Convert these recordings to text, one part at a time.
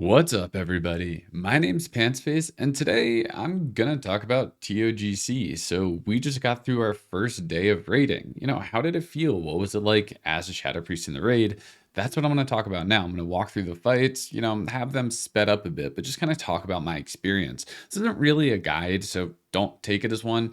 What's up, everybody? My name's Pantsface, and today I'm gonna talk about TOGC. So we just got through our first day of raiding. How did it feel? What was it like as a Shadow Priest in the raid? That's what I'm gonna talk about now. I'm gonna walk through the fights, have them sped up a bit, but just kind of talk about my experience. This isn't really a guide, so don't take it as one.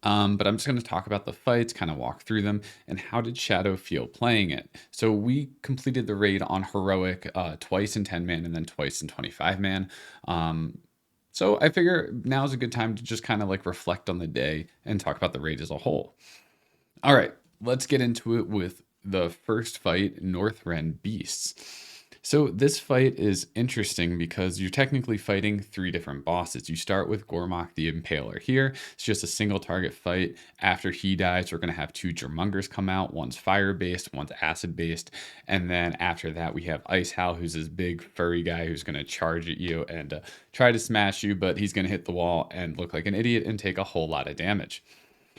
But I'm just going to talk about the fights, kind of walk through them, and how did Shadow feel playing it. So we completed the raid on Heroic twice in 10 man and then twice in 25 man. So I figure now is a good time to just kind of like reflect on the day and talk about the raid as a whole. All right, let's get into it with the first fight, Northrend Beasts. So this fight is interesting because you're technically fighting three different bosses. You start with Gormok the Impaler here. It's just a single target fight. After he dies, we're going to have two Jormungers come out. One's fire-based, one's acid-based. And then after that, we have Ice Hal, who's this big furry guy who's going to charge at you and try to smash you, but he's going to hit the wall and look like an idiot and take a whole lot of damage.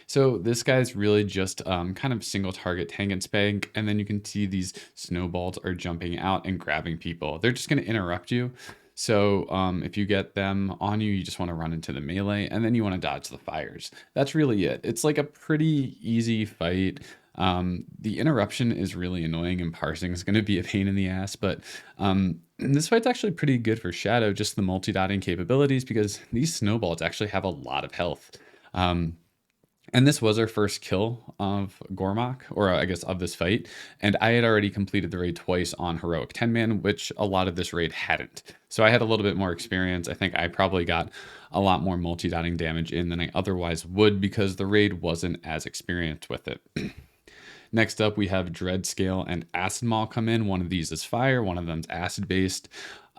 So this guy's really just kind of single target tank and spank, and then you can see these snowballs are jumping out and grabbing people. They're just going to interrupt you. So if you get them on you, you just want to run into the melee, and then you want to dodge the fires. That's really it. It's like a pretty easy fight. The interruption is really annoying, and parsing is going to be a pain in the ass, but this fight's actually pretty good for Shadow, just the multi-dotting capabilities, because these snowballs actually have a lot of health. And this was our first kill of Gormok, or I guess of this fight. And I had already completed the raid twice on Heroic 10-man, which a lot of this raid hadn't. So I had a little bit more experience. I think I probably got a lot more multi-dotting damage in than I otherwise would because the raid wasn't as experienced with it. Next up, we have Dreadscale and Acid Maul come in. One of these is fire, one of them's acid-based.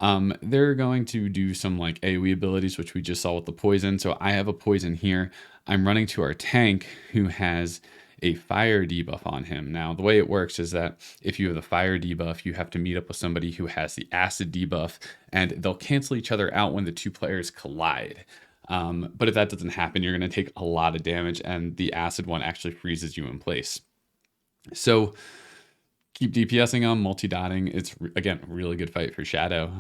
They're going to do some like AoE abilities, which we just saw with the poison. So I have a poison here. I'm running to our tank who has a fire debuff on him. Now, the way it works is that if you have the fire debuff, you have to meet up with somebody who has the acid debuff, and they'll cancel each other out when the two players collide. But if that doesn't happen, you're going to take a lot of damage, and the acid one actually freezes you in place. So keep DPSing them, multi-dotting. It's, again, really good fight for Shadow.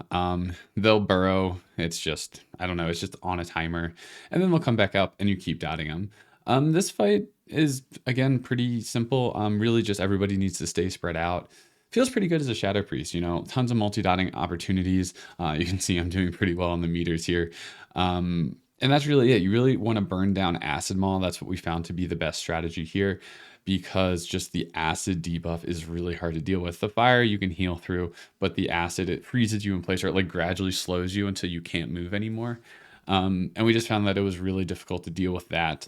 They'll burrow. It's just, I don't know, it's just on a timer. And then they'll come back up and you keep dotting them. This fight is, again, pretty simple. Really just everybody needs to stay spread out. Feels pretty good as a Shadow Priest, tons of multi-dotting opportunities. You can see I'm doing pretty well on the meters here. And that's really it. You really want to burn down Acid Maul. That's what we found to be the best strategy here, because just the acid debuff is really hard to deal with. The fire you can heal through, but the acid, it freezes you in place, or it like gradually slows you until you can't move anymore. And we just found that it was really difficult to deal with that,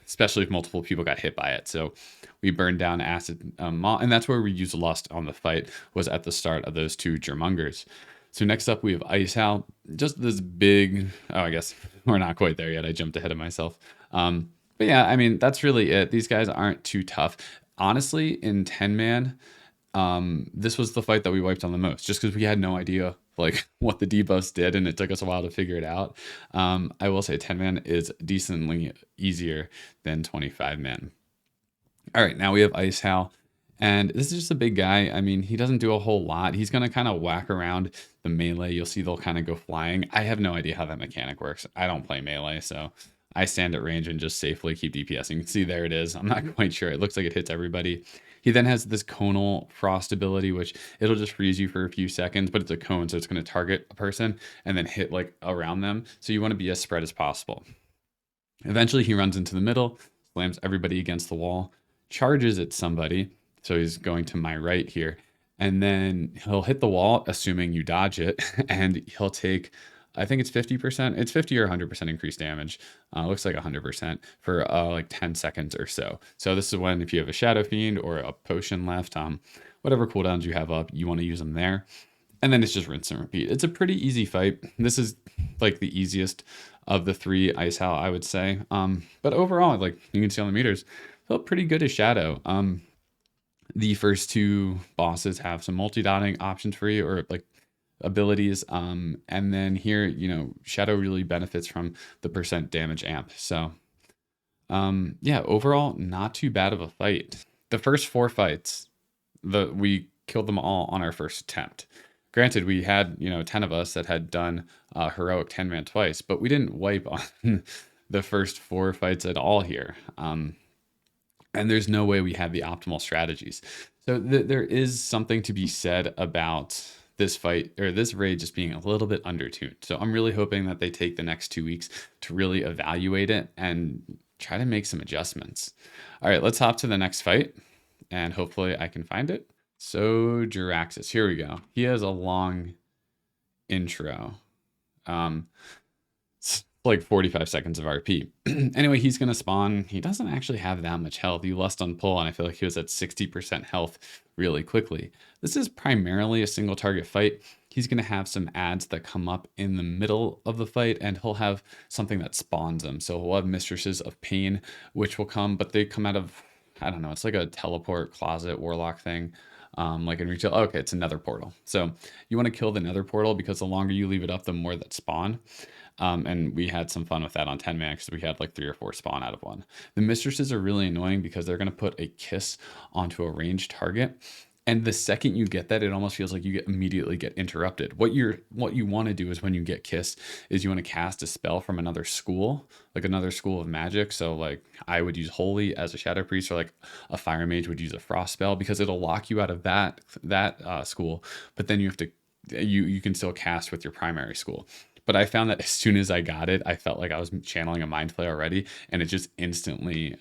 especially if multiple people got hit by it. So we burned down acid Maul, and that's where we used Lust on the fight, was at the start of those two Jormungers. So next up we have Ice Hal, just this big, oh, I guess we're not quite there yet. I jumped ahead of myself. But yeah, I mean, that's really it. These guys aren't too tough. Honestly, in 10-man, this was the fight that we wiped on the most, just because we had no idea like what the debuffs did, and it took us a while to figure it out. I will say 10-man is decently easier than 25-man. All right, now we have Ice Hal. And this is just a big guy. I mean, he doesn't do a whole lot. He's going to kind of whack around the melee. You'll see they'll kind of go flying. I have no idea how that mechanic works. I don't play melee, so I stand at range and just safely keep DPSing. You can see there it is. I'm not quite sure. It looks like it hits everybody. He then has this conal frost ability, which it'll just freeze you for a few seconds, but it's a cone, so it's going to target a person and then hit like around them. So you want to be as spread as possible. Eventually, he runs into the middle, slams everybody against the wall, charges at somebody. So he's going to my right here. And then he'll hit the wall, assuming you dodge it, and he'll take, I think it's 50%. It's 50 or 100% increased damage. Looks like 100% for like 10 seconds or so. So this is when, if you have a Shadow Fiend or a potion left, whatever cooldowns you have up, you want to use them there. And then it's just rinse and repeat. It's a pretty easy fight. This is like the easiest of the three Ice Hal, I would say. But overall, like you can see on the meters, felt pretty good as Shadow. The first two bosses have some multi-dotting options for you, or like abilities. And then here, Shadow really benefits from the percent damage amp. So yeah, overall, not too bad of a fight. The first four fights, we killed them all on our first attempt. Granted, we had, 10 of us that had done heroic 10-man twice, but we didn't wipe on the first 4 fights at all here. And there's no way we had the optimal strategies. So there is something to be said about this fight or this raid just being a little bit undertuned. So I'm really hoping that they take the next 2 weeks to really evaluate it and try to make some adjustments. All right, let's hop to the next fight and hopefully I can find it. So Jawaxxus, here we go. He has a long intro. Um, like 45 seconds of RP. Anyway, he's going to spawn. He doesn't actually have that much health. You lust on pull, and I feel like he was at 60% health really quickly. This is primarily a single target fight. He's going to have some ads that come up in the middle of the fight, and he'll have something that spawns him. So he'll have Mistresses of Pain, which will come, but they come out of, I don't know, it's like a teleport closet warlock thing. Like in retail. Okay, it's another portal. So you want to kill the nether portal because the longer you leave it up, the more that spawn. And we had some fun with that on 10 man because we had like 3 or 4 spawn out of one. The mistresses are really annoying because they're going to put a kiss onto a ranged target. And the second you get that, it almost feels like you immediately get interrupted. What you want to do is when you get kissed is you want to cast a spell from another school, like another school of magic. So like I would use Holy as a Shadow Priest, or like a Fire Mage would use a Frost spell because it'll lock you out of that school. But then you have to you can still cast with your primary school. But I found that as soon as I got it, I felt like I was channeling a mind play already, and it just instantly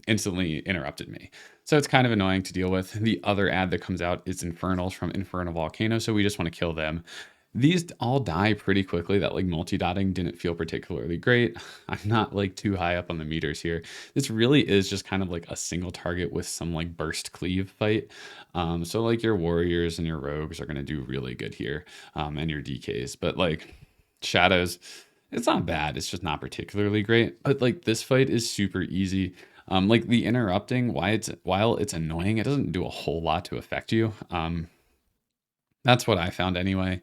interrupted me. So it's kind of annoying to deal with. The other ad that comes out is Infernals from Infernal Volcano, so we just want to kill them. These all die pretty quickly. That like multi-dotting didn't feel particularly great. I'm not like too high up on the meters here. This really is just kind of like a single target with some like burst cleave fight. So like your warriors and your rogues are going to do really good here, and your DKs. But like shadows, it's not bad, it's just not particularly great. But like this fight is super easy. Like the interrupting, while it's annoying, it doesn't do a whole lot to affect you. That's what I found anyway.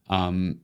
um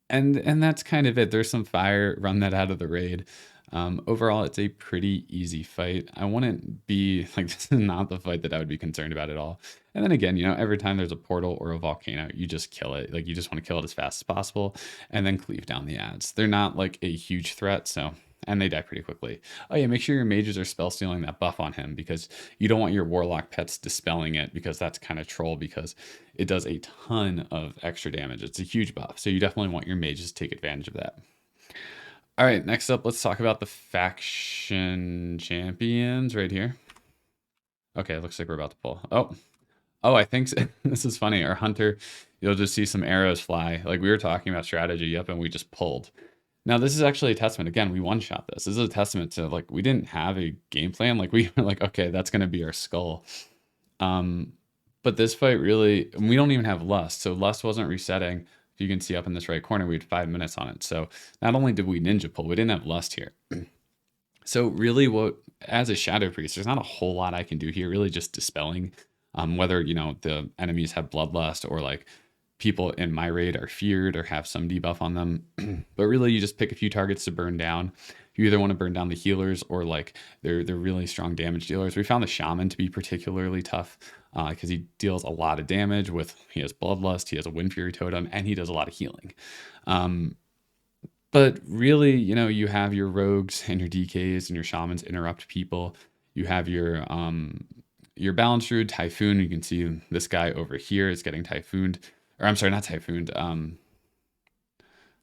and that's kind of it. There's some fire, run that out of the raid. Overall, it's a pretty easy fight. I wouldn't be like, this is not the fight that I would be concerned about at all. And then again, every time there's a portal or a volcano, you just kill it. Like you just want to kill it as fast as possible and then cleave down the ads. They're not like a huge threat, so, and they die pretty quickly. Oh yeah, make sure your mages are spell stealing that buff on him because you don't want your warlock pets dispelling it, because that's kind of troll because it does a ton of extra damage. It's a huge buff. So you definitely want your mages to take advantage of that. All right, next up, let's talk about the faction champions right here. Okay, it looks like we're about to pull. Oh, I think so. This is funny. Our hunter, you'll just see some arrows fly. Like we were talking about strategy, yep, and we just pulled. Now, this is actually a testament. Again, we one-shot this. This is a testament to like we didn't have a game plan. Like we were like, okay, that's going to be our skull. But this fight really, we don't even have lust. So lust wasn't resetting. If you can see up in this right corner, we had 5 minutes on it. So not only did we ninja pull, we didn't have lust here. So really as a Shadow Priest, there's not a whole lot I can do here, really just dispelling. Whether, the enemies have bloodlust or like people in my raid are feared or have some debuff on them. But really you just pick a few targets to burn down. You either want to burn down the healers or like they're really strong damage dealers. We found the shaman to be particularly tough because he deals a lot of damage he has bloodlust, he has a wind fury totem, and he does a lot of healing. But really, you have your rogues and your DKs and your shamans interrupt people. You have your Balance Druid, Typhoon. You can see this guy over here is getting typhooned. Or I'm sorry, not typhooned.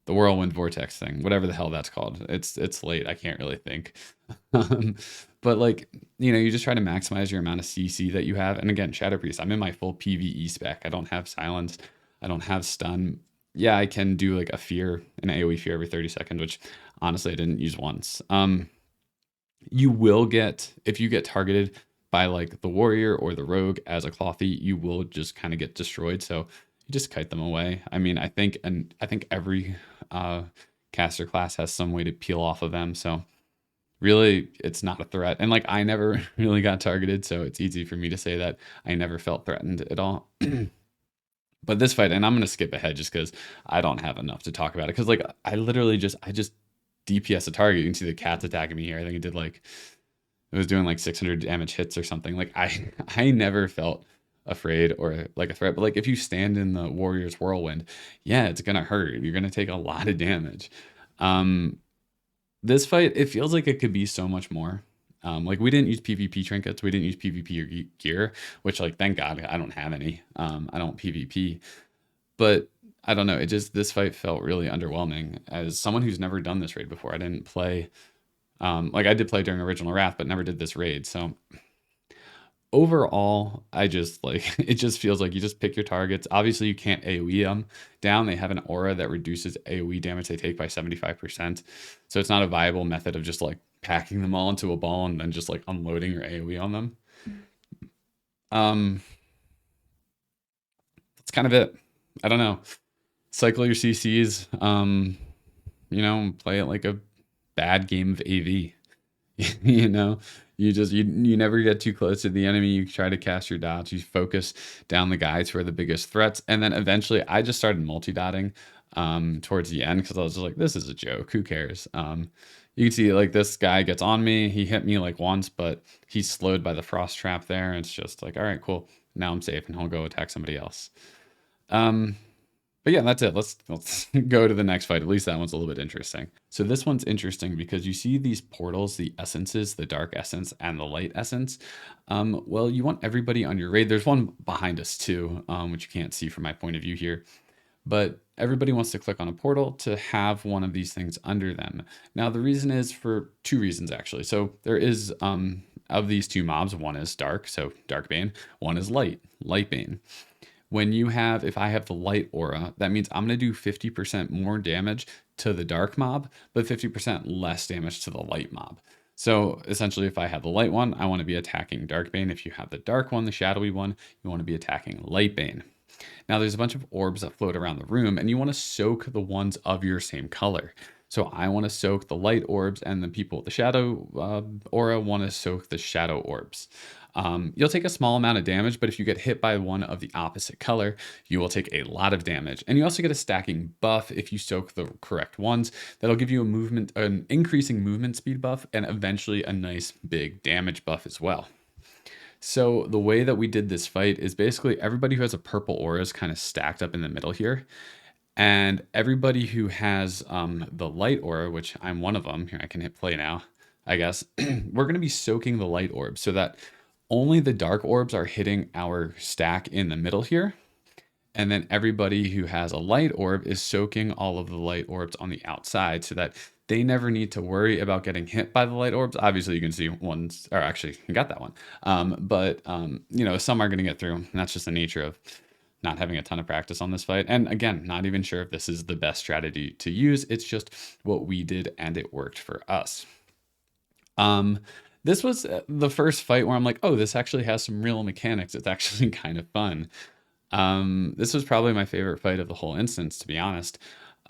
The whirlwind vortex thing, whatever the hell that's called. It's late. I can't really think. But like, you just try to maximize your amount of CC that you have. And again, Shadow Priest, I'm in my full PvE spec. I don't have silence. I don't have stun. Yeah, I can do like an AoE fear every 30 seconds, which honestly I didn't use once. You will get, if you get targeted by like the warrior or the rogue as a clothy, you will just kind of get destroyed. So you just kite them away. I mean, I think every caster class has some way to peel off of them. So really, it's not a threat. And like, I never really got targeted, so it's easy for me to say that I never felt threatened at all. But this fight, and I'm going to skip ahead just because I don't have enough to talk about it. Because like, I just DPS a target. You can see the cat's attacking me here. I think it was doing like 600 damage hits or something. Like I never felt afraid or like a threat. But like if you stand in the warrior's whirlwind, yeah, it's gonna hurt. You're gonna take a lot of damage. Um, this fight, it feels like it could be so much more. Like we didn't use PvP trinkets, we didn't use PvP or gear, which like thank God I don't have any. I don't PvP, but I don't know. It just this fight felt really underwhelming as someone who's never done this raid before. I didn't play like I did play during Original Wrath, but never did this raid. So overall, I just like it just feels like you just pick your targets. Obviously, you can't AoE them down. They have an aura that reduces AoE damage they take by 75%. So it's not a viable method of just like packing them all into a ball and then just like unloading your AoE on them. Um, that's kind of it. I don't know. Cycle your CCs. Play it like a bad game of AV. you know you never get too close to the enemy. You try to cast your dots, you focus down the guys who are the biggest threats, and then eventually I just started multi-dotting towards the end because I was just like, this is a joke, who cares. You can see like this guy gets on me, he hit me like once, but he's slowed by the frost trap there, and it's just like, all right, cool, now I'm safe and he'll go attack somebody else. But yeah, that's it. Let's go to the next fight. At least that one's a little bit interesting. So this one's interesting because you see these portals, the essences, the dark essence and the light essence. Well, you want everybody on your raid. There's one behind us too, which you can't see from my point of view here. But everybody wants to click on a portal to have one of these things under them. Now, the reason is for two reasons, actually. So there is, of these two mobs, one is dark, so Dark Bane, one is light, Light Bane. If I have the light aura, that means I'm going to do 50% more damage to the dark mob, but 50% less damage to the light mob. So essentially, if I have the light one, I want to be attacking Darkbane. If you have the dark one, the shadowy one, you want to be attacking Lightbane. Now there's a bunch of orbs that float around the room and you want to soak the ones of your same color. So I want to soak the light orbs and the people with the shadow aura want to soak the shadow orbs. You'll take a small amount of damage, but if you get hit by one of the opposite color, you will take a lot of damage. And you also get a stacking buff if you soak the correct ones. That'll give you an increasing movement speed buff, and eventually a nice big damage buff as well. So the way that we did this fight is basically everybody who has a purple aura is kind of stacked up in the middle here. And everybody who has the light aura, which I'm one of them, here I can hit play now, I guess, we're going to be soaking the light orb so that only the dark orbs are hitting our stack in the middle here. And then everybody who has a light orb is soaking all of the light orbs on the outside so that they never need to worry about getting hit by the light orbs. Obviously, you can see ones, or actually, you got that one. But some are going to get through. And that's just the nature of not having a ton of practice on this fight. And again, not even sure if this is the best strategy to use. It's just what we did and it worked for us. This was the first fight where I'm like, oh, this actually has some real mechanics. It's actually kind of fun. This was probably my favorite fight of the whole instance, to be honest.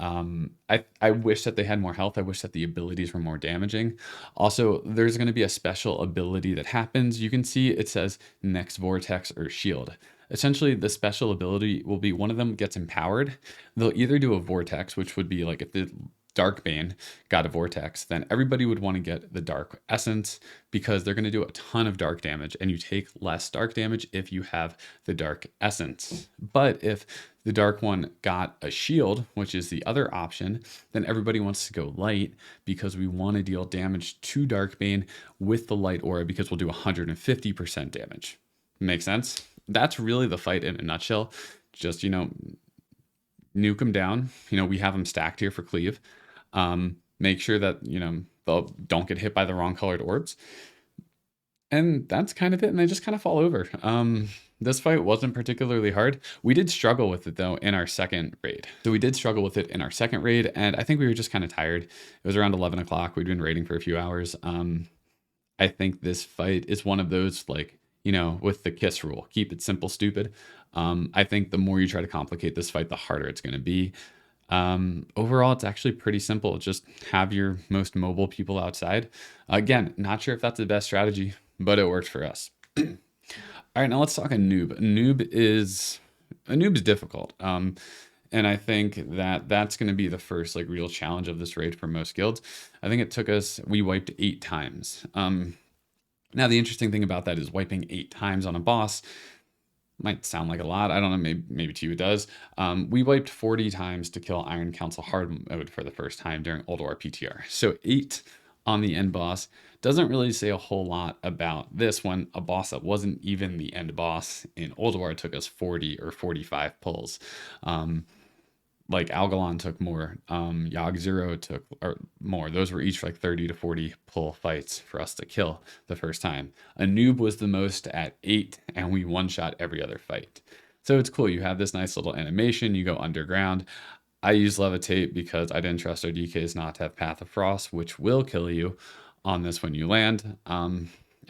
I wish that they had more health. I wish that the abilities were more damaging. Also, there's going to be a special ability that happens. You can see it says next vortex or shield. Essentially, the special ability will be one of them gets empowered. They'll either do a vortex, which would be like if the Darkbane got a vortex, then everybody would want to get the dark essence because they're going to do a ton of dark damage, and you take less dark damage if you have the dark essence. But if the dark one got a shield, which is the other option, then everybody wants to go light because we want to deal damage to Darkbane with the light aura because we'll do 150% damage. Make sense? That's really the fight in a nutshell. Just, nuke them down. We have them stacked here for cleave. Make sure that, they don't get hit by the wrong colored orbs. And that's kind of it. And they just kind of fall over. This fight wasn't particularly hard. We did struggle with it though in our second raid. And I think we were just kind of tired. It was around 11 o'clock. We'd been raiding for a few hours. I think this fight is one of those with the KISS rule, keep it simple, stupid. I think the more you try to complicate this fight, the harder it's going to be. Overall, it's actually pretty simple. Just have your most mobile people outside. Again, not sure if that's the best strategy, but it worked for us. All right, now let's talk Anub. Anub is difficult. And I think that that's going to be the first real challenge of this raid for most guilds. I think we wiped 8 times. Now, the interesting thing about that is wiping 8 times on a boss Might sound like a lot. I don't know. Maybe to you it does. We wiped 40 times to kill Iron Council hard mode for the first time during Old War PTR. So 8 on the end boss doesn't really say a whole lot about this one. A boss that wasn't even the end boss in Old War took us 40 or 45 pulls. Um, like Algalon took more, Yogg Zero took or more. Those were each like 30 to 40 pull fights for us to kill the first time. Anub was the most at 8, and we one shot every other fight. So it's cool. You have this nice little animation. You go underground. I use Levitate because I didn't trust our DKs not to have Path of Frost, which will kill you on this when you land.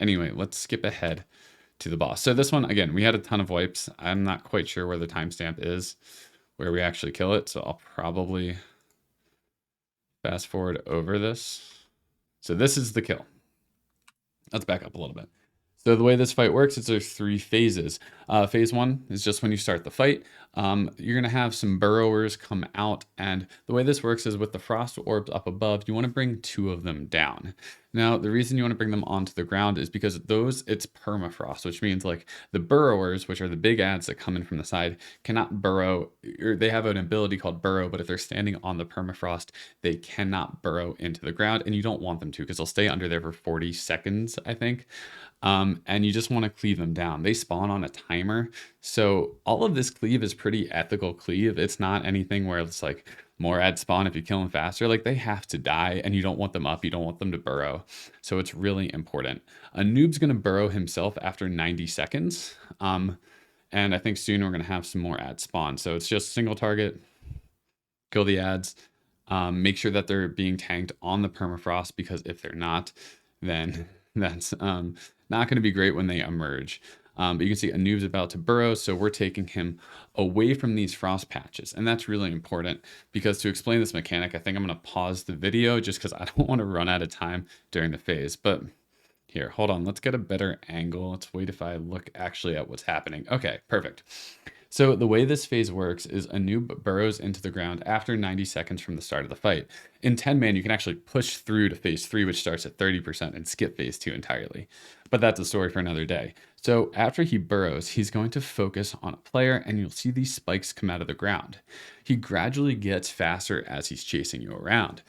Anyway, let's skip ahead to the boss. So this one, again, we had a ton of wipes. I'm not quite sure where the timestamp is where we actually kill it. So I'll probably fast forward over this. So this is the kill. Let's back up a little bit. So the way this fight works is there's 3 phases. Phase 1 is just when you start the fight. You're going to have some burrowers come out, and the way this works is with the frost orbs up above, you want to bring 2 of them down. Now, the reason you want to bring them onto the ground is because it's permafrost, which means like the burrowers, which are the big ads that come in from the side, cannot burrow, or they have an ability called burrow, but if they're standing on the permafrost, they cannot burrow into the ground, and you don't want them to because they'll stay under there for 40 seconds, I think. And you just want to cleave them down. They spawn on a timer. So all of this cleave is pretty ethical cleave. It's not anything where it's like more ads spawn if you kill them faster. Like they have to die and you don't want them up. You don't want them to burrow. So it's really important. Anub's going to burrow himself after 90 seconds. And I think soon we're going to have some more ads spawn. So it's just single target, kill the ads, make sure that they're being tanked on the permafrost, because if they're not, then that's not going to be great when they emerge. But you can see Anub's about to burrow, so we're taking him away from these frost patches. And that's really important because to explain this mechanic, I think I'm going to pause the video just because I don't want to run out of time during the phase. But here, hold on, let's get a better angle. Let's wait if I look actually at what's happening. Okay, perfect. So the way this phase works is Anub burrows into the ground after 90 seconds from the start of the fight. In 10-man, you can actually push through to phase 3, which starts at 30%, and skip phase 2 entirely. But that's a story for another day. So after he burrows, he's going to focus on a player, and you'll see these spikes come out of the ground. He gradually gets faster as he's chasing you around.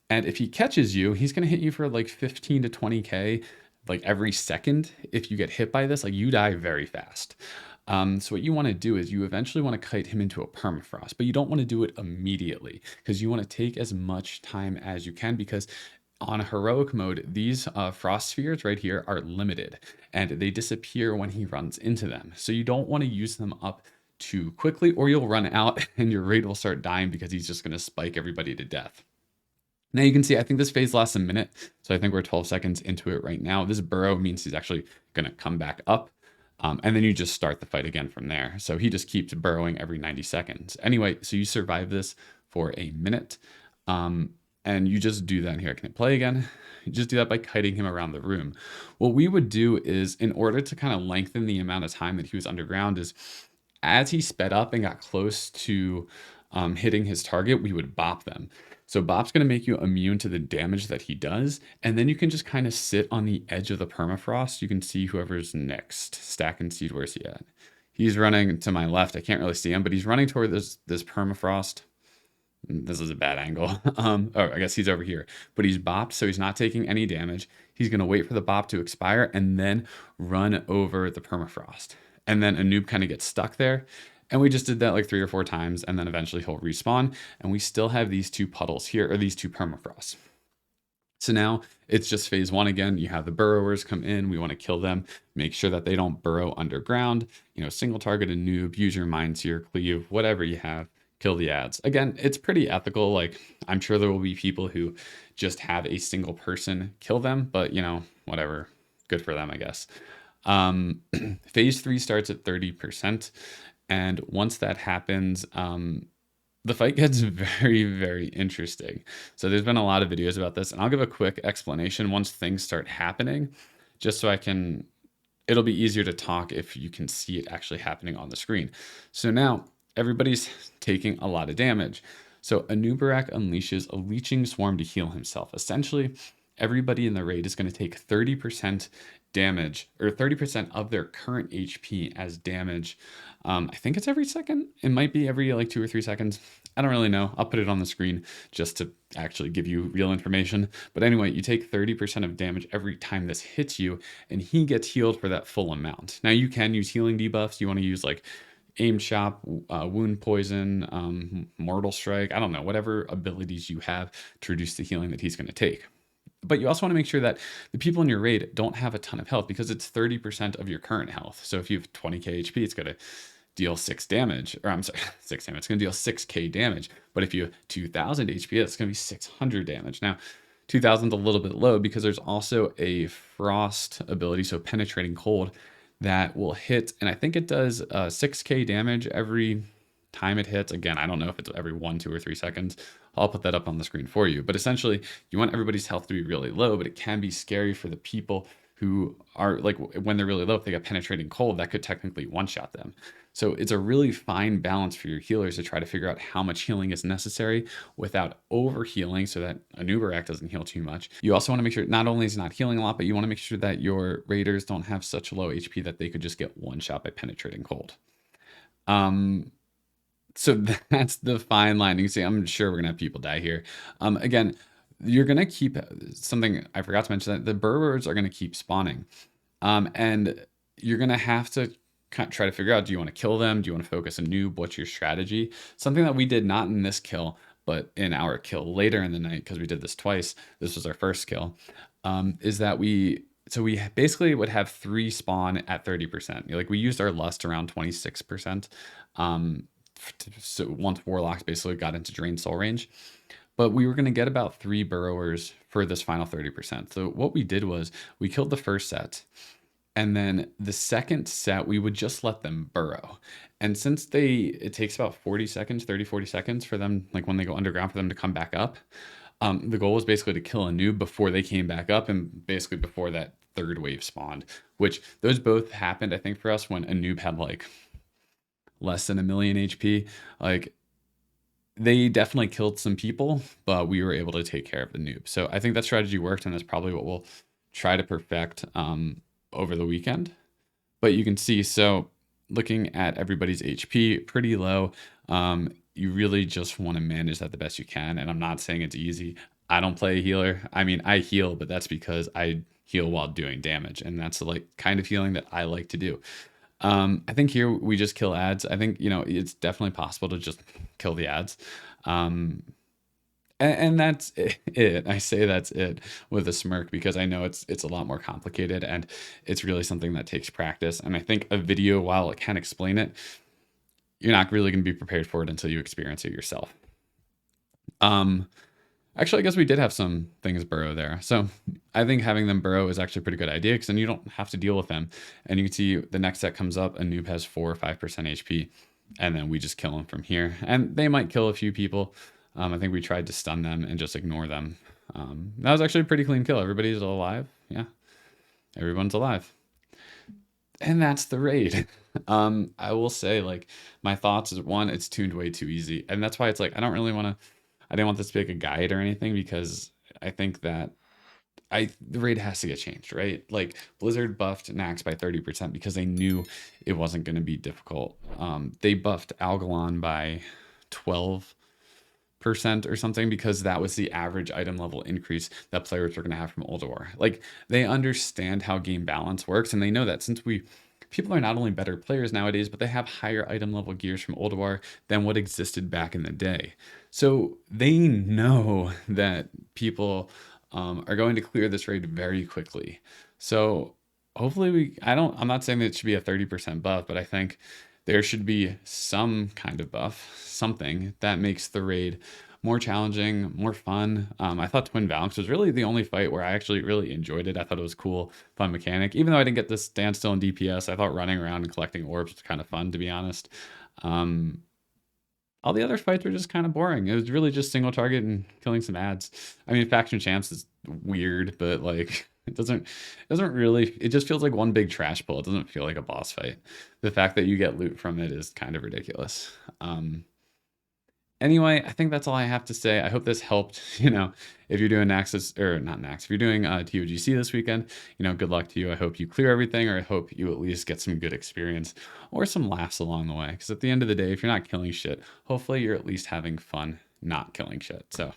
And if he catches you, he's going to hit you for like 15 to 20k like every second. If you get hit by this, like you die very fast. So what you want to do is you eventually want to kite him into a permafrost, but you don't want to do it immediately because you want to take as much time as you can, because on heroic mode, these frost spheres right here are limited and they disappear when he runs into them. So you don't want to use them up too quickly or you'll run out and your raid will start dying because he's just going to spike everybody to death. Now you can see, I think this phase lasts a minute. So I think we're 12 seconds into it right now. This burrow means he's actually going to come back up. And then you just start the fight again from there. So he just keeps burrowing every 90 seconds. Anyway, so you survive this for a minute. And you just do that. And here, can I play again? You just do that by kiting him around the room. What we would do is, in order to kind of lengthen the amount of time that he was underground, is as he sped up and got close to hitting his target, we would bop them. So Bop's going to make you immune to the damage that he does, and then you can just kind of sit on the edge of the permafrost. You can see whoever's next. Stack and Seed, where's he at? He's running to my left. I can't really see him, but he's running toward this permafrost. This is a bad angle. Oh, I guess he's over here. But he's bopped, so he's not taking any damage. He's going to wait for the bop to expire and then run over the permafrost. And then Anub kind of gets stuck there. And we just did that like 3 or 4 times, and then eventually he'll respawn, and we still have these 2 puddles here, or these 2 permafrosts. So now it's just phase 1 again. You have the burrowers come in. We want to kill them, make sure that they don't burrow underground. You know, single target a noob, use your mind seer, cleave, whatever you have, kill the ads. Again, it's pretty ethical. Like, I'm sure there will be people who just have a single person kill them, but you know, whatever, good for them, I guess. Phase 3 starts at 30%. And once that happens, the fight gets very, very interesting. So there's been a lot of videos about this, and I'll give a quick explanation once things start happening, just so it'll be easier to talk if you can see it actually happening on the screen. So now everybody's taking a lot of damage. So Anub'adoob unleashes a leeching swarm to heal himself. Essentially, everybody in the raid is going to take 30% damage, or 30% of their current HP as damage. I think it's every second. It might be every like 2 or 3 seconds. I don't really know. I'll put it on the screen just to actually give you real information. But anyway, you take 30% of damage every time this hits you, and he gets healed for that full amount. Now you can use healing debuffs. You want to use like aim shop, wound poison, mortal strike. I don't know, whatever abilities you have to reduce the healing that he's going to take. But you also want to make sure that the people in your raid don't have a ton of health, because it's 30% of your current health. So if you have 20k HP, it's going to deal 6 damage, or I'm sorry, 6 damage. It's going to deal 6k damage. But if you have 2000 HP, it's going to be 600 damage. Now, 2000 is a little bit low because there's also a frost ability, so penetrating cold, that will hit, and I think it does 6k damage every time it hits. Again, I don't know if it's every 1, 2, or 3 seconds. I'll put that up on the screen for you. But essentially, you want everybody's health to be really low, but it can be scary for the people who are like, when they're really low, if they get penetrating cold, that could technically one-shot them. So it's a really fine balance for your healers to try to figure out how much healing is necessary without over healing, so that Anub'adoob doesn't heal too much. You also want to make sure not only is he not healing a lot, but you want to make sure that your raiders don't have such low HP that they could just get one shot by penetrating cold. So that's the fine line. You can see, I'm sure we're gonna have people die here. Again, you're gonna keep something I forgot to mention, that the burrowers are gonna keep spawning, and you're gonna have to try to figure out, do you want to kill them? Do you want to focus a noob? What's your strategy? Something that we did not in this kill, but in our kill later in the night, because we did this twice. This was our first kill. Is that we basically would have 3 spawn at 30%. Like, we used our lust around 26%. So once warlocks basically got into drain soul range, but we were going to get about 3 burrowers for this final 30%. So what we did was we killed the first set, and then the second set, we would just let them burrow. And since it takes about 40 seconds, 30, 40 seconds for them, like when they go underground, for them to come back up. The goal was basically to kill a noob before they came back up, and basically before that third wave spawned, which those both happened, I think, for us when a noob had like less than 1 million HP. Like, they definitely killed some people, but we were able to take care of the noob. So I think that strategy worked, and that's probably what we'll try to perfect over the weekend. But you can see, so looking at everybody's HP, pretty low. You really just want to manage that the best you can. And I'm not saying it's easy. I don't play a healer. I mean, I heal, but that's because I heal while doing damage. And that's the like kind of healing that I like to do. I think here we just kill ads. I think, it's definitely possible to just kill the ads. And that's it. I say that's it with a smirk, because I know it's a lot more complicated, and it's really something that takes practice. And I think a video, while it can explain it, you're not really going to be prepared for it until you experience it yourself. Actually, I guess we did have some things burrow there. So I think having them burrow is actually a pretty good idea, because then you don't have to deal with them. And you can see the next set comes up, a noob has 4 or 5% HP, and then we just kill them from here. And they might kill a few people. I think we tried to stun them and just ignore them. That was actually a pretty clean kill. Everybody's alive. Yeah, everyone's alive. And that's the raid. I will say, like, my thoughts is, one, it's tuned way too easy. And that's why it's like, I didn't want this to be like a guide or anything, because I think that the raid has to get changed, right? Like, Blizzard buffed Nax by 30% because they knew it wasn't going to be difficult. They buffed Algalon by 12% or something, because that was the average item level increase that players were going to have from Ulduar. Like, they understand how game balance works, and they know that since people are not only better players nowadays, but they have higher item level gears from Ulduar than what existed back in the day. So they know that people are going to clear this raid very quickly. So hopefully I'm not saying that it should be a 30% buff, but I think there should be some kind of buff, something that makes the raid more challenging, more fun. I thought Twin Val'kyr was really the only fight where I actually really enjoyed it. I thought it was cool, fun mechanic. Even though I didn't get this standstill and DPS, I thought running around and collecting orbs was kind of fun, to be honest. All the other fights were just kind of boring. It was really just single target and killing some ads. I mean, faction champs is weird, but like, it doesn't really, it just feels like one big trash pull. It doesn't feel like a boss fight. The fact that you get loot from it is kind of ridiculous. Anyway, I think that's all I have to say. I hope this helped. If you're doing Naxos or not Nax, if you're doing TOGC this weekend, good luck to you. I hope you clear everything, or I hope you at least get some good experience or some laughs along the way. Because at the end of the day, if you're not killing shit, hopefully you're at least having fun not killing shit. So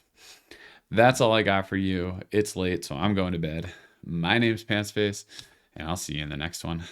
that's all I got for you. It's late, so I'm going to bed. My name's Pantsface, and I'll see you in the next one.